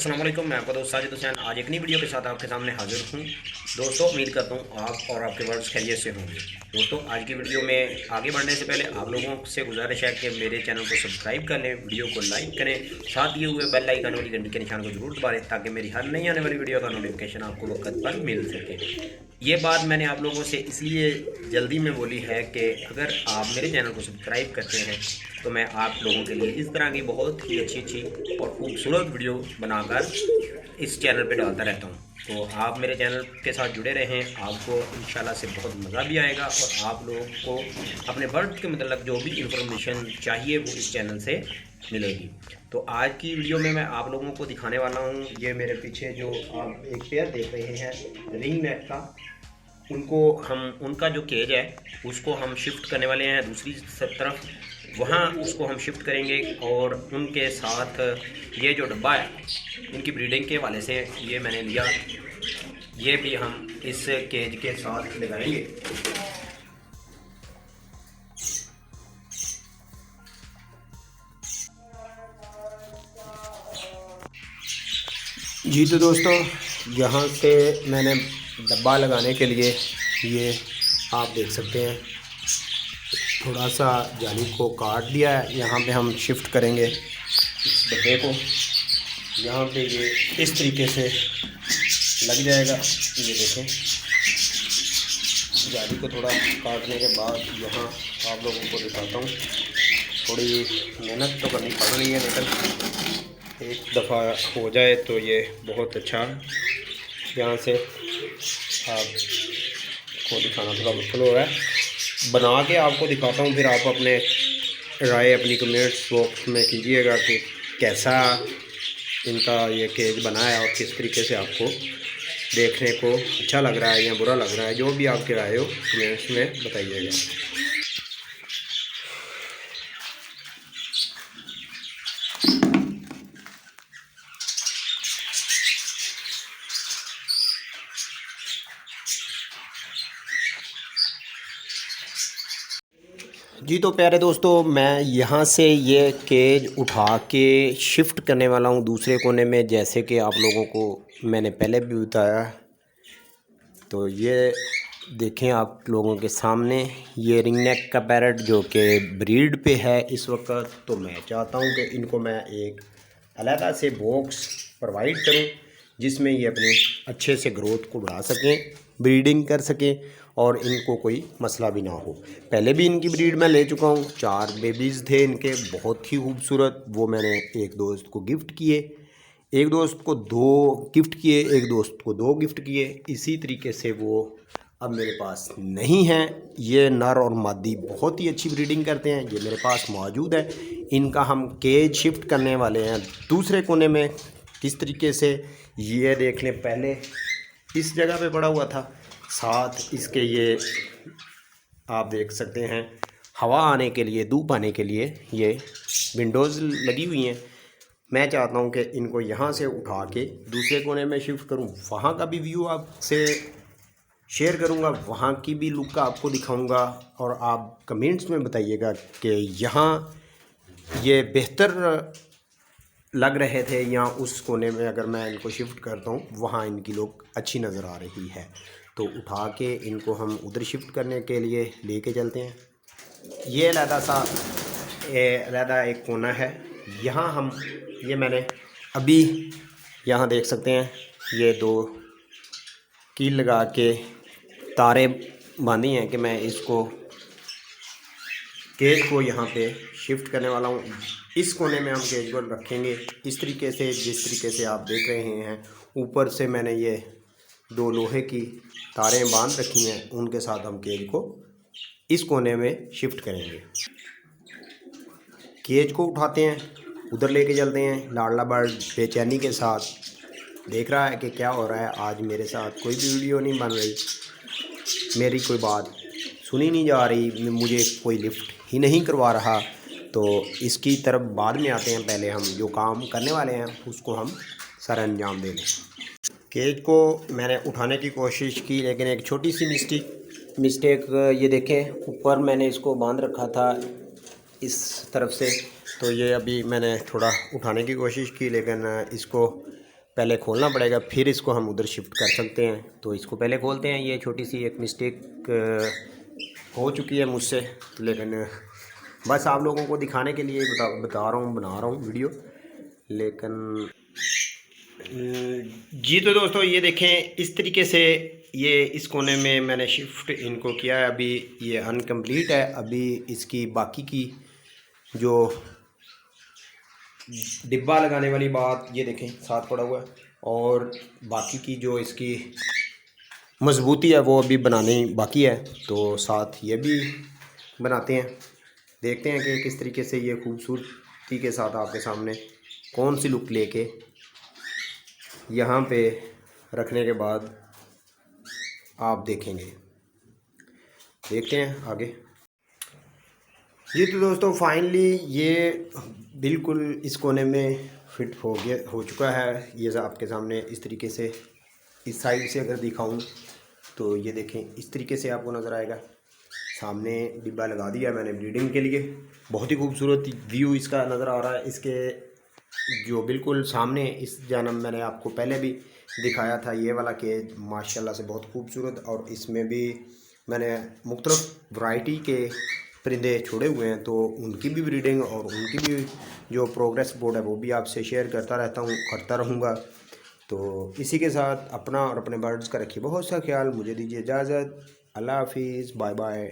अस्सलाम वालेकुम, मैं आपका दोस्त साजिद हुसैन आज एक नई वीडियो के साथ आपके सामने हाजिर हूँ। दोस्तों, उम्मीद करता हूँ आप और आपके वर्ड्स खैरियत से होंगे। दोस्तों, आज की वीडियो में आगे बढ़ने से पहले आप लोगों से गुजारिश है कि मेरे चैनल को सब्सक्राइब कर लें, वीडियो को लाइक करें, साथ दिए हुए बेल आइकन वाली घंटी के निशान को जरूर दबाएं ताकि मेरी हर नई आने वाली वीडियो का नोटिफिकेशन आपको वक्त पर मिल सके। ये बात मैंने आप लोगों से इसलिए जल्दी में बोली है कि अगर आप मेरे चैनल को सब्सक्राइब करते हैं तो मैं आप लोगों के लिए इस तरह की बहुत ही अच्छी अच्छी और खूबसूरत वीडियो बनाकर इस चैनल पे डालता रहता हूँ। तो आप मेरे चैनल के साथ जुड़े रहें, आपको इंशाल्लाह से बहुत मज़ा भी आएगा और आप लोगों को अपने बर्ड के मतलब जो भी इंफॉर्मेशन चाहिए वो इस चैनल से मिलेगी। तो आज की वीडियो में मैं आप लोगों को दिखाने वाला हूँ, ये मेरे पीछे जो आप एक पेयर देख रहे हैं रिंग नेक का, उनको हम उनका जो केज है उसको हम शिफ्ट करने वाले हैं दूसरी तरफ, वहाँ उसको हम शिफ्ट करेंगे और उनके साथ ये जो डब्बा है इनकी ब्रीडिंग के हवाले से ये मैंने लिया, ये भी हम इस केज के साथ लगाएंगे। जी तो दोस्तों, यहाँ से मैंने डब्बा लगाने के लिए ये आप देख सकते हैं थोड़ा सा जाली को काट दिया है। यहाँ पे हम शिफ्ट करेंगे इस डब्बे को, यहाँ पे ये इस तरीके से लग जाएगा। ये देखें, जाली को थोड़ा काटने के बाद यहाँ आप लोगों को दिखाता हूँ। थोड़ी मेहनत तो करनी पड़ रही है लेकिन एक दफ़ा हो जाए तो ये बहुत अच्छा। यहाँ से आपको दिखाना थोड़ा मुश्किल हो रहा है, बना के आपको दिखाता हूँ, फिर आप अपने राय अपनी कमेंट्स बॉक्स में कीजिएगा कि कैसा इनका ये केज बना है और किस तरीके से आपको देखने को अच्छा लग रहा है या बुरा लग रहा है। जो भी आपकी राय हो कमेंट्स में बताइएगा। जी तो प्यारे दोस्तों, मैं यहाँ से ये केज उठा के शिफ्ट करने वाला हूँ दूसरे कोने में, जैसे कि आप लोगों को मैंने पहले भी बताया। तो ये देखें आप लोगों के सामने ये रिंग नेक का पैरट जो कि ब्रीड पे है इस वक्त। तो मैं चाहता हूँ कि इनको मैं एक अलग से बॉक्स प्रोवाइड करूँ जिसमें ये अपनी अच्छे से ग्रोथ को बढ़ा सकें, ब्रीडिंग कर सकें और इनको कोई मसला भी ना हो। पहले भी इनकी ब्रीड मैं ले चुका हूँ, 4 बेबीज़ थे इनके बहुत ही खूबसूरत। वो मैंने एक दोस्त को गिफ्ट किए, एक दोस्त को 2 गिफ्ट किए, एक दोस्त को 2 गिफ्ट किए। इसी तरीके से वो अब मेरे पास नहीं हैं। ये नर और मादी बहुत ही अच्छी ब्रीडिंग करते हैं, ये मेरे पास मौजूद है। इनका हम केज शिफ्ट करने वाले हैं दूसरे कोने में। किस तरीके से ये देख लें, पहले इस जगह पे पड़ा हुआ था, साथ इसके ये आप देख सकते हैं हवा आने के लिए, धूप आने के लिए ये विंडोज़ लगी हुई हैं। मैं चाहता हूं कि इनको यहाँ से उठा के दूसरे कोने में शिफ्ट करूं, वहाँ का भी व्यू आपसे शेयर करूंगा, वहाँ की भी लुक आपको दिखाऊंगा और आप कमेंट्स में बताइएगा कि यहाँ ये बेहतर लग रहे थे या उस कोने में अगर मैं इनको शिफ्ट करता हूँ वहाँ इनकी लुक अच्छी नज़र आ रही है। तो उठा के इनको हम उधर शिफ्ट करने के लिए लेके चलते हैं। ये अलहदा एक कोना है, यहाँ हम ये मैंने अभी यहाँ देख सकते हैं ये 2 कील लगा के तारे बांधी हैं कि मैं इसको केज को यहाँ पे शिफ्ट करने वाला हूँ। इस कोने में हम केज को रखेंगे इस तरीके से, जिस तरीके से आप देख रहे हैं। ऊपर से मैंने ये 2 लोहे की तारें बांध रखी हैं, उनके साथ हम केज को इस कोने में शिफ्ट करेंगे। केज को उठाते हैं, उधर लेके चलते हैं। लाडला बर्ड बेचैनी के साथ देख रहा है कि क्या हो रहा है। आज मेरे साथ कोई भी वीडियो नहीं बन रही, मेरी कोई बात सुनी नहीं जा रही, मुझे कोई लिफ्ट ही नहीं करवा रहा। तो इसकी तरफ बाद में आते हैं, पहले हम जो काम करने वाले हैं उसको हम सर अंजाम दे दें। केज को मैंने उठाने की कोशिश की लेकिन एक छोटी सी मिस्टेक ये देखें, ऊपर मैंने इसको बांध रखा था इस तरफ से, तो ये अभी मैंने थोड़ा उठाने की कोशिश की लेकिन इसको पहले खोलना पड़ेगा, फिर इसको हम उधर शिफ्ट कर सकते हैं। तो इसको पहले खोलते हैं। ये छोटी सी एक मिस्टेक हो चुकी है मुझसे, लेकिन बस आप लोगों को दिखाने के लिए बता रहा हूँ, बना रहा हूँ वीडियो। लेकिन जी तो दोस्तों ये देखें, इस तरीके से ये इस कोने में मैंने शिफ्ट इनको किया है। अभी ये अनकम्प्लीट है, अभी इसकी बाकी की जो डिब्बा लगाने वाली बात ये देखें साथ पड़ा हुआ है, और बाकी की जो इसकी मजबूती है वो अभी बनानी बाकी है। तो साथ ये भी बनाते हैं, देखते हैं कि किस तरीके से ये खूबसूरती के साथ आपके सामने कौन सी लुक लेके यहाँ पे रखने के बाद आप देखेंगे। देखते हैं आगे। जी तो दोस्तों फाइनली ये बिल्कुल इस कोने में फिट हो चुका है। ये आपके सामने इस तरीके से, इस साइड से अगर दिखाऊं तो ये देखें इस तरीके से आपको नज़र आएगा। सामने डिब्बा लगा दिया मैंने ब्रीडिंग के लिए। बहुत ही खूबसूरत व्यू इसका नज़र आ रहा है। इसके जो बिल्कुल सामने इस जन्म मैंने आपको पहले भी दिखाया था, ये वाला केज माशाल्लाह से बहुत खूबसूरत, और इसमें भी मैंने मुख्तलिफ वैरायटी के परिंदे छोड़े हुए हैं। तो उनकी भी ब्रीडिंग और उनकी भी जो प्रोग्रेस रिपोर्ट है वो भी आपसे शेयर करता रहता हूँ, करता रहूँगा। तो इसी के साथ अपना और अपने बर्ड्स का रखिए बहुत सा ख्याल। मुझे दीजिए इजाज़त। अल्लाह हाफिज़, बाय बाय।